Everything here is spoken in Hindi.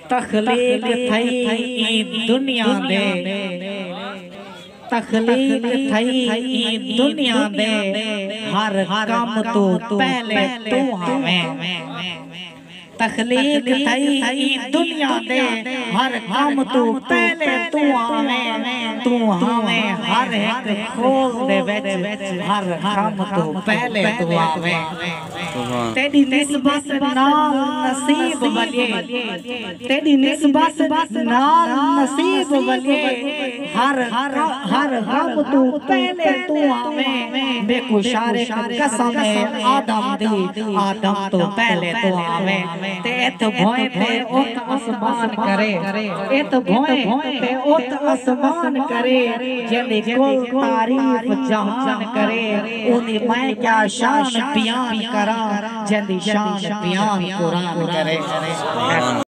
तखलीक थई दुनिया दे, तखलीक थई दुनिया दे, हर काम तो पहले तू हमें। तखलीक थई दुनिया दे, हर काम तो पहले तू हमें। तू हमें हर एक खोल दे विच, हर काम तो पहले तू हमें। तेरी निस्बत नाल नसीब बने, तेरी निस्बत नाल नसीब बने, हर गम तू पहले तू हमें। बेकुशारे कसम आदम दी, आदम तो पहले तू हमें। ते इत भोए पे उत आसमान करे, इत भोए पे उत आसमान करे, जिंदी कुल तारीफ जहान करे। उन्हीं मैं क्या शान बयान करा, जिंदी शान बयान कुरान करे।